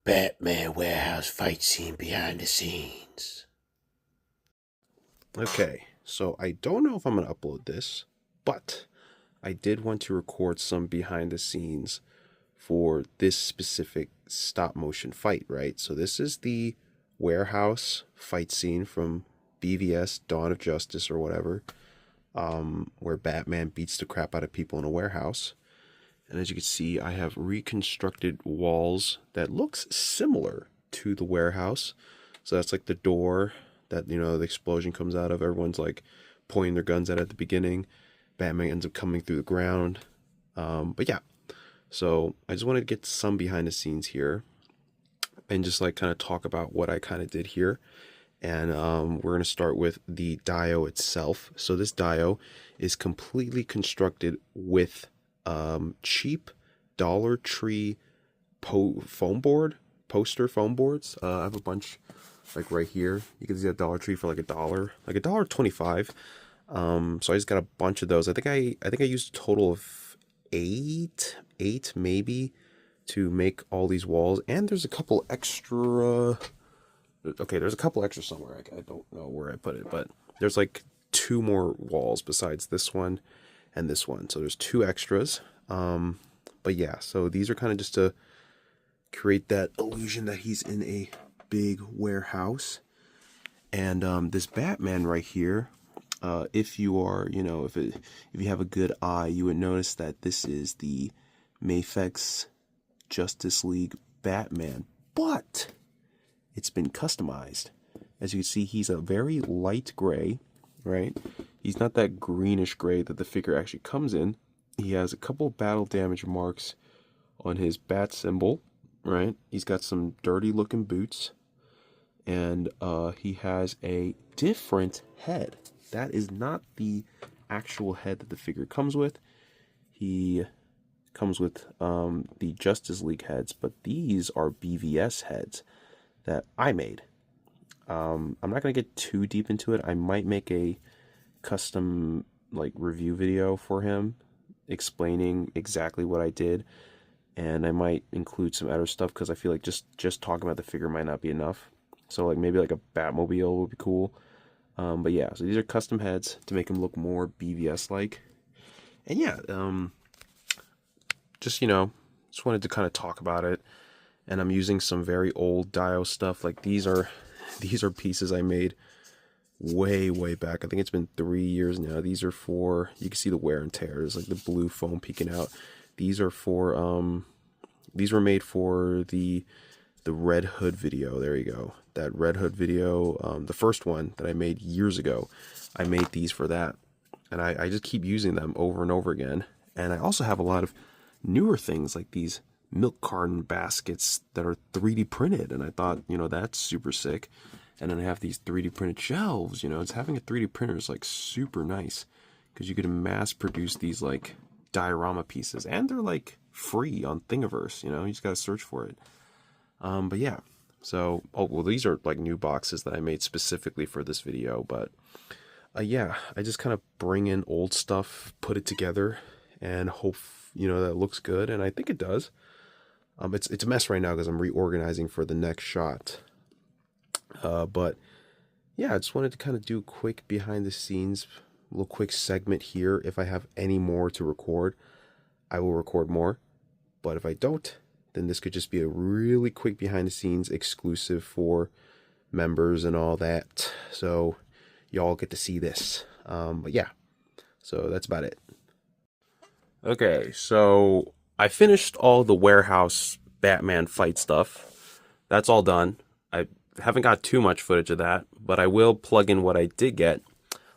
Batman warehouse fight scene behind the scenes. Okay, so I don't know if I'm going to upload this, but I did want to record some behind the scenes for this specific stop motion fight, right? So this is the warehouse fight scene from BVS Dawn of Justice or whatever, where Batman beats the crap out of people in a warehouse. And as you can see, I have reconstructed walls that looks similar to the warehouse. So that's like the door that, the explosion comes out of. Everyone's like pointing their guns at the beginning. Batman ends up coming through the ground. But yeah, so I just wanted to get some behind the scenes here and just like kind of talk about what I kind of did here. And we're going to start with the dio itself. So this dio is completely constructed with cheap Dollar Tree foam board, poster foam boards. I have a bunch like right here. You can see at Dollar Tree for like $1, like $1.25. So I just got a bunch of those. I think I used a total of eight maybe to make all these walls. And there's a couple extra. Okay, there's a couple extra somewhere. I don't know where I put it, but there's like 2 more walls besides this one and this one. So there's 2 extras. But yeah, so these are kind of just to create that illusion that he's in a big warehouse. And this Batman right here, if you are, if you have a good eye, you would notice that this is the Mafex Justice League Batman, but it's been customized. As you can see, he's a very light gray, right? He's not that greenish gray that the figure actually comes in. He has a couple battle damage marks on his bat symbol, right? He's got some dirty looking boots, and he has a different head. That is not the actual head that the figure comes with. He comes with the Justice League heads, but these are BVS heads that I made. I'm not going to get too deep into it. I might make a custom like review video for him explaining exactly what I did, and I might include some other stuff because I feel like just talking about the figure might not be enough. So like maybe like a Batmobile would be cool. But yeah, so these are custom heads to make him look more BVS like. And yeah, just wanted to kind of talk about it. And I'm using some very old dio stuff. Like these are pieces I made way back. I think it's been 3 years now. These are for, you can see the wear and tear. There's like the blue foam peeking out. These are for these were made for the Red Hood video. There you go. That Red Hood video, the first one that I made years ago. I made these for that. And I just keep using them over and over again. And I also have a lot of newer things like these milk carton baskets that are 3D printed, and I thought, that's super sick. And then I have these 3D printed shelves. It's having a 3D printer is like super nice because you can mass produce these like diorama pieces, and they're like free on Thingiverse. You just gotta search for it. But yeah, so these are like new boxes that I made specifically for this video. But yeah, I just kind of bring in old stuff, put it together, and hope that looks good, and I think it does. It's a mess right now because I'm reorganizing for the next shot. But yeah, I just wanted to kind of do a quick behind the scenes, little quick segment here. If I have any more to record, I will record more. But if I don't, then this could just be a really quick behind the scenes exclusive for members and all that. So y'all get to see this. But yeah, so that's about it. Okay, so I finished all the warehouse Batman fight stuff. That's all done. I haven't got too much footage of that, but I will plug in what I did get.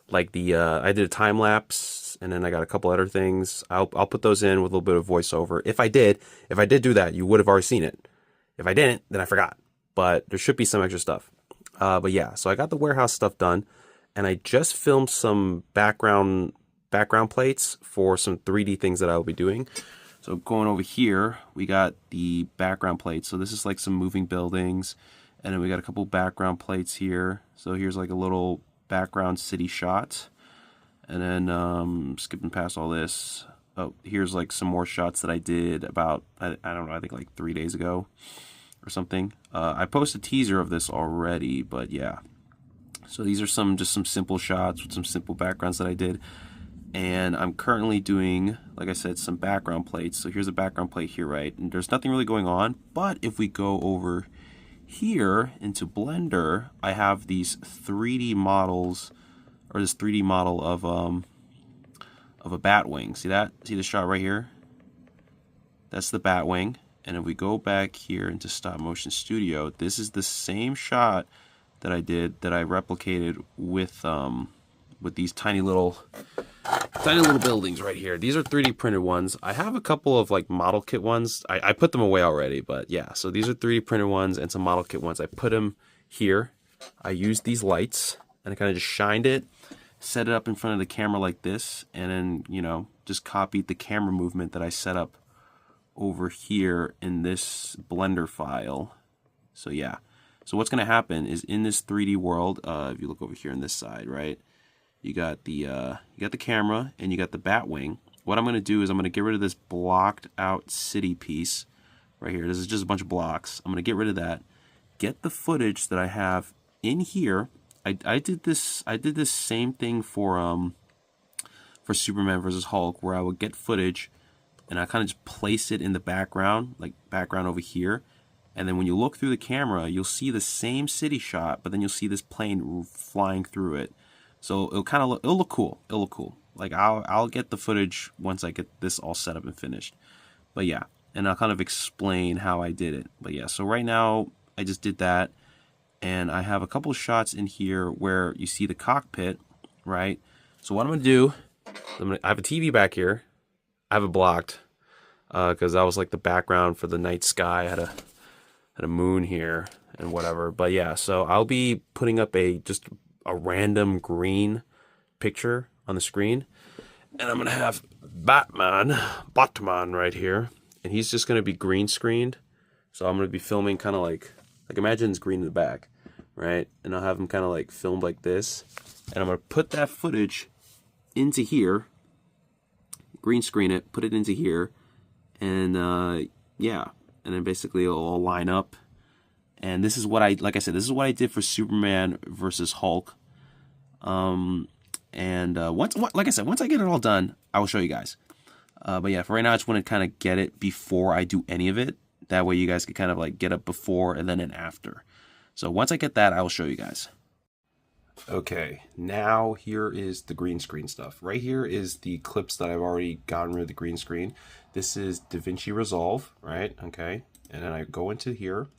Like I did a time lapse, and then I got a couple other things. I'll put those in with a little bit of voiceover. If I did do that, you would have already seen it. If I didn't, then I forgot. But there should be some extra stuff. But yeah, so I got the warehouse stuff done, and I just filmed some background plates for some 3D things that I'll be doing. So going over here, we got the background plates. So this is like some moving buildings, and then we got a couple background plates here. So here's like a little background city shot, and then skipping past all this. Oh, here's like some more shots that I did about I don't know, I think like 3 days ago. or something. I posted a teaser of this already, but yeah. So these are just some simple shots with some simple backgrounds that I did. And I'm currently doing, like I said, some background plates. So here's a background plate here, right? And there's nothing really going on, but if we go over here into Blender, I have these 3D models, or this 3D model of a bat wing. See that? See the shot right here? That's the bat wing. And if we go back here into Stop Motion Studio, this is the same shot that I did, that I replicated with these tiny little buildings right here. These are 3D printed ones. I have a couple of like model kit ones. I put them away already, but yeah. So these are 3D printed ones and some model kit ones. I put them here. I used these lights and I kind of just shined it, set it up in front of the camera like this, and then, you know, just copied the camera movement that I set up over here in this Blender file. So yeah. So what's going to happen is in this 3D world, if you look over here on this side, right? You got the camera and you got the bat wing. What I'm going to do is I'm going to get rid of this blocked out city piece right here. This is just a bunch of blocks. I'm going to get rid of that. Get the footage that I have in here. I did this same thing for Superman versus Hulk, where I would get footage and I kind of just place it in the background, like background over here. And then when you look through the camera, you'll see the same city shot, but then you'll see this plane flying through it. So it'll look cool. It'll look cool. Like I'll get the footage once I get this all set up and finished. But yeah, and I'll kind of explain how I did it. But yeah, so right now I just did that, and I have a couple of shots in here where you see the cockpit, right? So what I'm gonna do, I have a TV back here. I have it blocked because that was like the background for the night sky. I had a moon here and whatever. But yeah, so I'll be putting up just a random green picture on the screen, and I'm gonna have Batman right here, and he's just gonna be green screened. So I'm gonna be filming kind of like imagine it's green in the back, right? And I'll have him kind of like filmed like this, and I'm gonna put that footage into here, green screen it, put it into here, and yeah, and then basically it'll all line up. And this is what like I said, this is what I did for Superman versus Hulk. Like I said, once I get it all done, I will show you guys. But yeah, for right now, I just want to kind of get it before I do any of it. That way you guys can kind of like get it before and then an after. So once I get that, I will show you guys. Okay, now here is the green screen stuff. Right here is the clips that I've already gotten rid of the green screen. This is Davinchi Resolve, right? Okay, and then I go into here,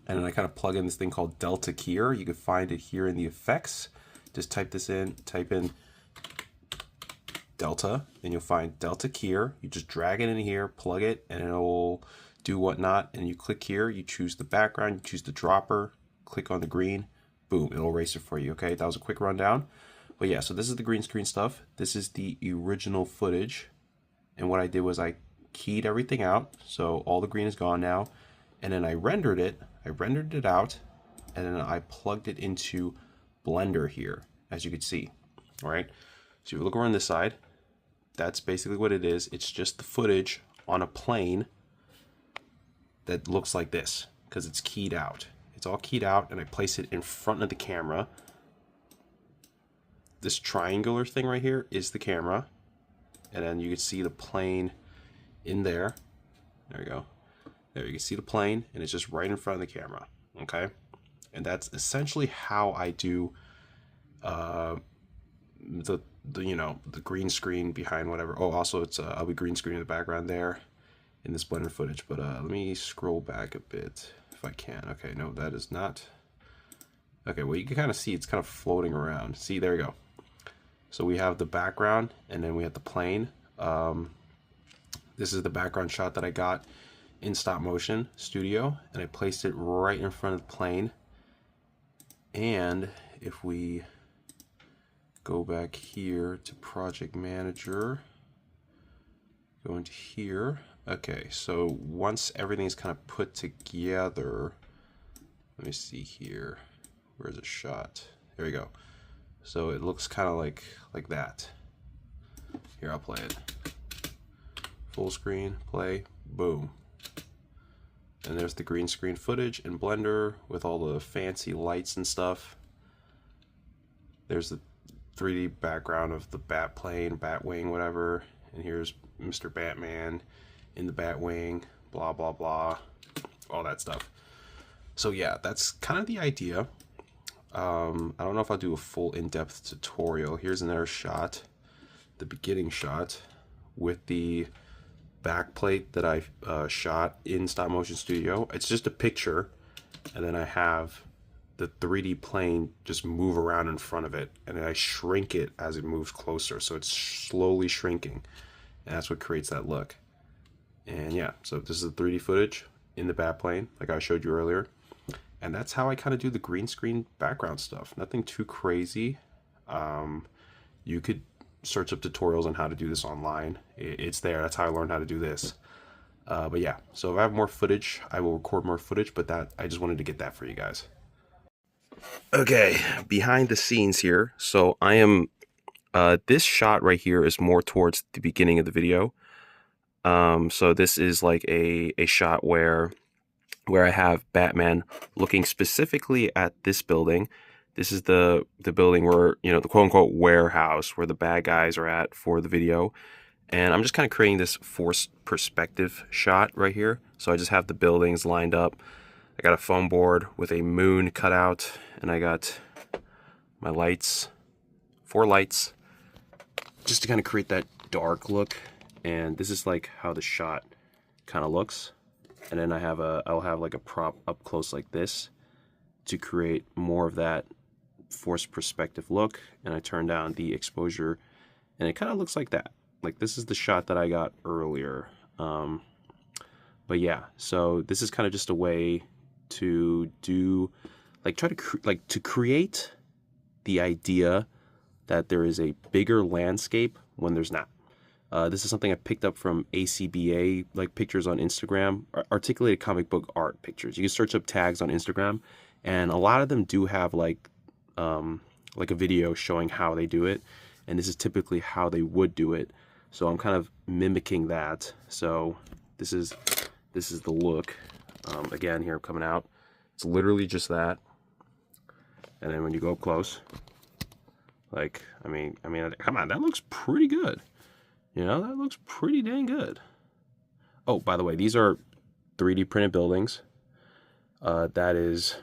and then I kind of plug in this thing called Delta Keyer. You can find it here in the effects. Just type this in, type in Delta, and you'll find Delta Keyer. You just drag it in here, plug it, and it'll do whatnot. And you click here, you choose the background, you choose the dropper, click on the green, boom, it'll erase it for you. Okay, that was a quick rundown. But yeah, so this is the green screen stuff. This is the original footage. And what I did was I keyed everything out. So all the green is gone now. And then I rendered it out, and then I plugged it into Blender here, as you can see. All right, so if you look over on this side, that's basically what it is. It's just the footage on a plane that looks like this, because it's keyed out. It's all keyed out, and I place it in front of the camera. This triangular thing right here is the camera, and then you can see the plane in there. There you go. There you can see the plane, and it's just right in front of the camera. Okay, and that's essentially how I do the green screen behind whatever. Oh, also it's I'll be green screening the background there in this Blender footage. But let me scroll back a bit if I can. Okay, no, that is not. Okay, well you can kind of see it's kind of floating around. See, there you go. So we have the background, and then we have the plane. This is the background shot that I got in Stop Motion Studio, and I placed it right in front of the plane. And if we go back here to Project Manager, go into here. Okay, so once everything's kind of put together, let me see here. Where's it shot? There we go. So it looks kind of like that. Here, I'll play it. Full screen, play, boom. And there's the green screen footage in Blender with all the fancy lights and stuff. There's the 3D background of the bat plane, bat wing, whatever. And here's Mr. Batman in the bat wing, blah, blah, blah, all that stuff. So yeah, that's kind of the idea. I don't know if I'll do a full in-depth tutorial. Here's another shot, the beginning shot with the back plate that I shot in Stop Motion Studio. It's just a picture, and then I have the 3D plane just move around in front of it, and then I shrink it as it moves closer, so it's slowly shrinking, and that's what creates that look. And yeah, so this is the 3D footage in the bat plane, like I showed you earlier. And that's how I kind of do the green screen background stuff. Nothing too crazy. You could search up tutorials on how to do this online. It's there. That's how I learned how to do this. But yeah, so if I have more footage, I will record more footage, but that I just wanted to get that for you guys. Okay, behind the scenes here. So I am, this shot right here is more towards the beginning of the video. So this is like a shot where I have Batman looking specifically at this building. This is the building where, you know, the quote-unquote warehouse where the bad guys are at for the video. And I'm just kind of creating this forced perspective shot right here. So I just have the buildings lined up. I got a foam board with a moon cut out, and I got my lights, 4 lights, just to kind of create that dark look. And this is like how the shot kind of looks. And then I'll have like a prop up close like this to create more of that forced perspective look. And I turn down the exposure, and it kind of looks like that. Like this is the shot that I got earlier. But yeah, so this is kind of just a way to do, like, try to create the idea that there is a bigger landscape when there's not. This is something I picked up from ACBA, like pictures on Instagram, articulated comic book art pictures. You can search up tags on Instagram, and a lot of them do have like a video showing how they do it, and this is typically how they would do it. So I'm kind of mimicking that. So this is the look. Again, here coming out, it's literally just that. And then when you go up close, like I mean, come on, that looks pretty good. You know, that looks pretty dang good. Oh, by the way, these are 3D printed buildings. These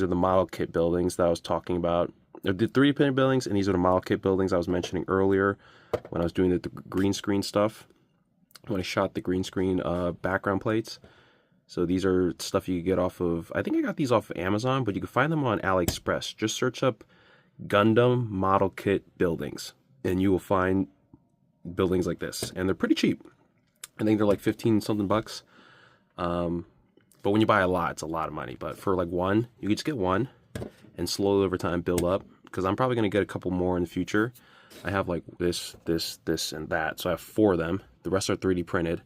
are the model kit buildings that I was talking about. The 3D printed buildings, and these are the model kit buildings I was mentioning earlier when I was doing the green screen stuff, when I shot the green screen background plates. So these are stuff you can get off of, I think I got these off of Amazon, but you can find them on AliExpress. Just search up Gundam model kit buildings, and you will find buildings like this, and they're pretty cheap. I think they're like 15 something bucks. But when you buy a lot, it's a lot of money. But for like one, you can just get one and slowly over time build up, because I'm probably going to get a couple more in the future. I have like this, and that. So I have 4 of them. The rest are 3D printed.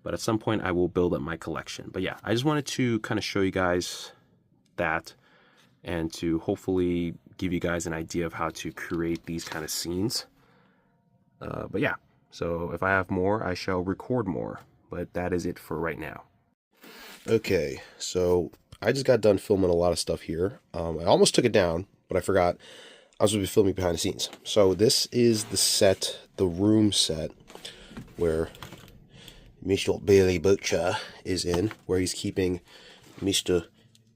But at some point I will build up my collection. But yeah, I just wanted to kind of show you guys that, and to hopefully give you guys an idea of how to create these kind of scenes. But yeah, so if I have more, I shall record more. But that is it for right now. Okay, so I just got done filming a lot of stuff here. I almost took it down, but I forgot I was going to be filming behind the scenes. So this is the set, the room set, where Mr. Billy Butcher is in, where he's keeping Mr.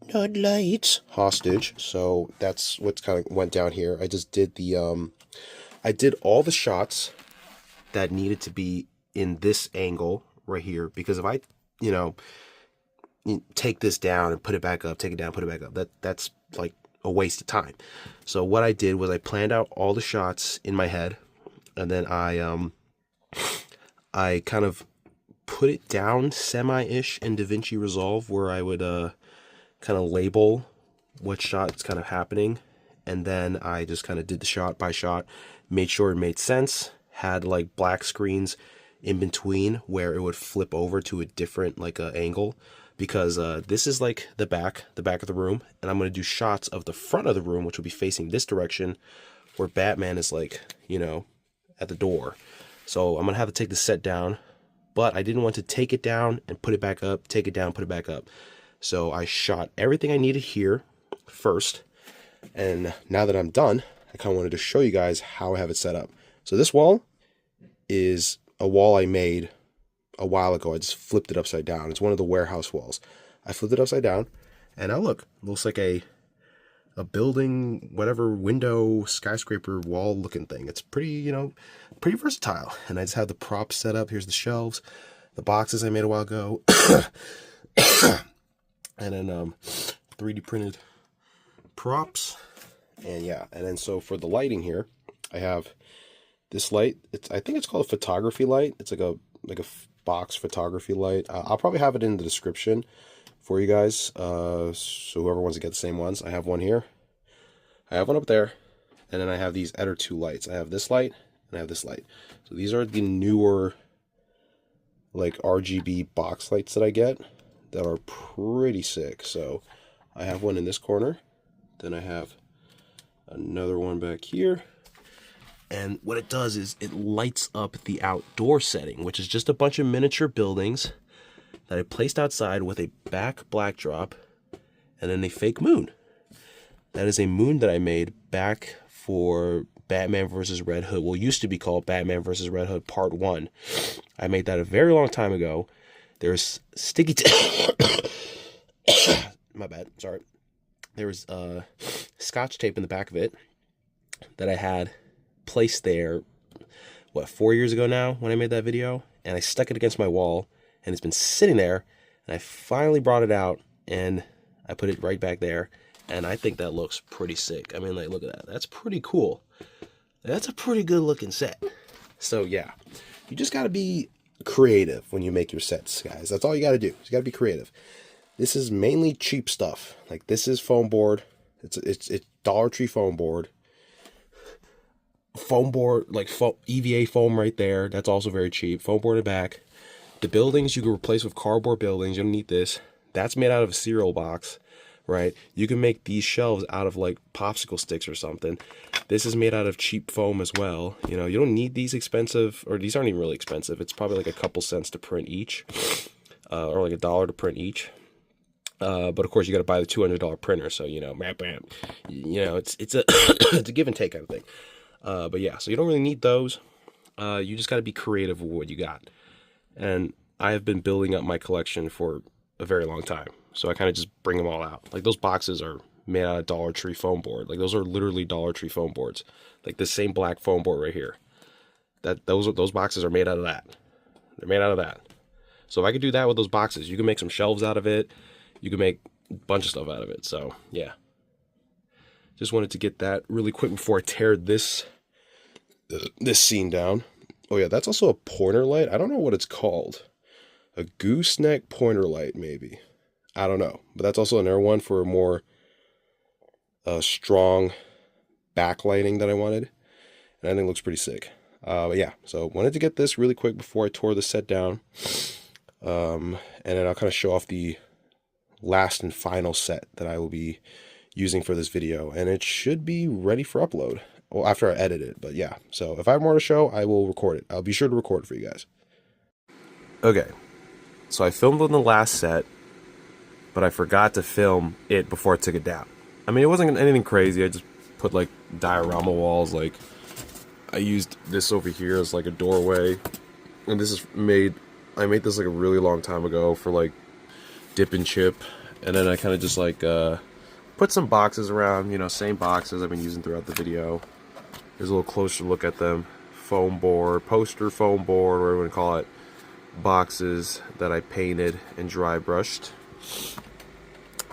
Nudlight hostage. So that's what's kind of went down here. I just did the, I did all the shots that needed to be in this angle right here, because if I, you know, take this down and put it back up, take it down, put it back up, that's like a waste of time. So what I did was I planned out all the shots in my head, and then I kind of put it down semi-ish in Davinchi Resolve, where I would kind of label what shot's kind of happening, and then I just kind of did the shot by shot, made sure it made sense, had like black screens in between where it would flip over to a different like angle, because this is like the back of the room, and I'm going to do shots of the front of the room, which will be facing this direction, where Batman is like, you know, at the door. So I'm going to have to take the set down but I didn't want to take it down and put it back up, take it down, put it back up. So I shot everything I needed here first, and now that I'm done, I kind of wanted to show you guys how I have it set up. So this wall is a wall I made a while ago. I just flipped it upside down. It's one of the warehouse walls. I flipped it upside down, and now look, it looks like a building, whatever, window, skyscraper wall looking thing. It's pretty, you know, pretty versatile. And I just have the props set up. Here's the shelves, the boxes I made a while ago, and then 3D printed props. And yeah, and then so for the lighting here, I have this light. I think it's called a photography light. It's like a box photography light. I'll probably have it in the description for you guys, so whoever wants to get the same ones. I have one here, I have one up there, and then I have these other two lights. I have this light and I have this light. So these are the newer like RGB box lights that I get that are pretty sick. So I have one in this corner, then I have another one back here, and what it does is it lights up the outdoor setting, which is just a bunch of miniature buildings that I placed outside with a back backdrop and then a fake moon. That is a moon that I made back for Batman vs. Red Hood. Well, it used to be called Batman vs. Red Hood Part 1. I made that a very long time ago. There's sticky my bad, sorry. There was scotch tape in the back of it that I had placed there, what, 4 years ago now when I made that video, and I stuck it against my wall, and it's been sitting there, and I finally brought it out, and I put it right back there, and I think that looks pretty sick. I mean, like, look at that. That's pretty cool. That's a pretty good looking set. So yeah, you just gotta be creative when you make your sets, guys. That's all you gotta do. You gotta be creative. This is mainly cheap stuff. Like, this is foam board. It's Dollar Tree foam board. Foam board, like EVA foam right there. That's also very cheap. Foam board in the back. The buildings you can replace with cardboard buildings. You don't need this. That's made out of a cereal box, right? You can make these shelves out of like popsicle sticks or something. This is made out of cheap foam as well. You know, you don't need these expensive, or these aren't even really expensive. It's probably like a couple cents to print each, or like $1 to print each. But of course you got to buy the $200 printer. So, you know, you know, it's a it's a give and take kind of thing. But yeah, so you don't really need those. You just got to be creative with what you got. And I have been building up my collection for a very long time. So I kind of just bring them all out. Like, those boxes are made out of Dollar Tree foam board. Like, those are literally Dollar Tree foam boards. Like the same black foam board right here. Those boxes are made out of that. They're made out of that. So if I could do that with those boxes, you can make some shelves out of it. You can make a bunch of stuff out of it. So yeah. Just wanted to get that really quick before I tear this scene down. Oh yeah, that's also a pointer light. I don't know what it's called. A gooseneck pointer light, maybe. I don't know. But that's also another one for a more strong backlighting that I wanted. And I think it looks pretty sick. But yeah, so wanted to get this really quick before I tore the set down. And then I'll kind of show off the last and final set that I will be using for this video. And it should be ready for upload. Well, after I edit it, but yeah. So if I have more to show, I will record it. I'll be sure to record it for you guys. Okay, so I filmed on the last set, but I forgot to film it before I took it down. I mean, it wasn't anything crazy. I just put like diorama walls. Like, I used this over here as like a doorway, and this is I made this like a really long time ago for like dip and chip, and then I kind of just like put some boxes around, you know, same boxes I've been using throughout the video. Here's a little closer look at them. Foam board, poster foam board, whatever you want to call it. Boxes that I painted and dry brushed.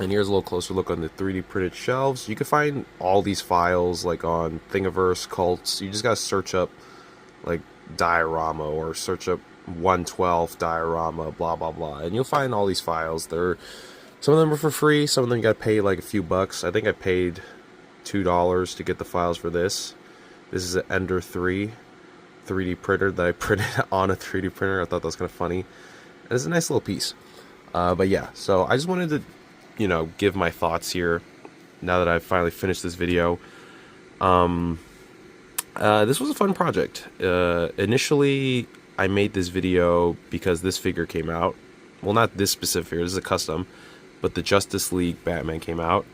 And here's a little closer look on the 3D printed shelves. You can find all these files like on Thingiverse, Cults. You just gotta search up like diorama or search up 112 diorama, blah blah blah, and you'll find all these files. Some of them are for free, some of them you gotta pay like a few bucks. I think I paid $2 to get the files for this. This is an Ender 3 3D printer that I printed on a 3D printer. I thought that was kind of funny. And it's a nice little piece. But yeah, so I just wanted to, you know, give my thoughts here now that I've finally finished this video. This was a fun project. Initially, I made this video because this figure came out. Well, not this specific figure, this is a custom, but the Justice League Batman came out.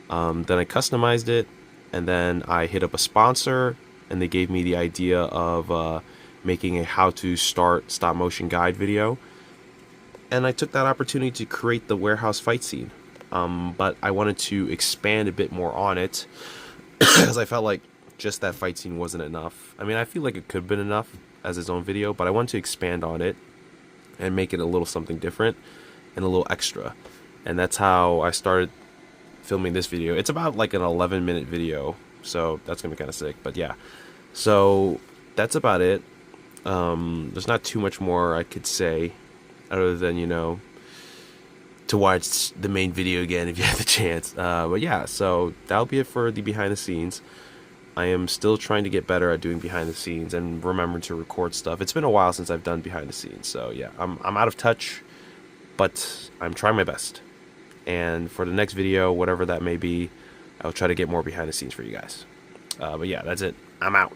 Then I customized it, and then I hit up a sponsor, and they gave me the idea of making a how to start stop motion guide video. And I took that opportunity to create the warehouse fight scene. But I wanted to expand a bit more on it because I felt like just that fight scene wasn't enough. I mean, I feel like it could have been enough as its own video, but I wanted to expand on it and make it a little something different and a little extra. And that's how I started filming this video. It's about like an 11-minute video, so that's gonna be kind of sick. But yeah, so that's about it. There's not too much more I could say other than, you know, to watch the main video again if you have the chance. But yeah, so that'll be it for the behind the scenes. I am still trying to get better at doing behind the scenes and remember to record stuff. It's been a while since I've done behind the scenes, so yeah, I'm out of touch, but I'm trying my best. And for the next video, whatever that may be, I'll try to get more behind the scenes for you guys. But yeah, that's it. I'm out.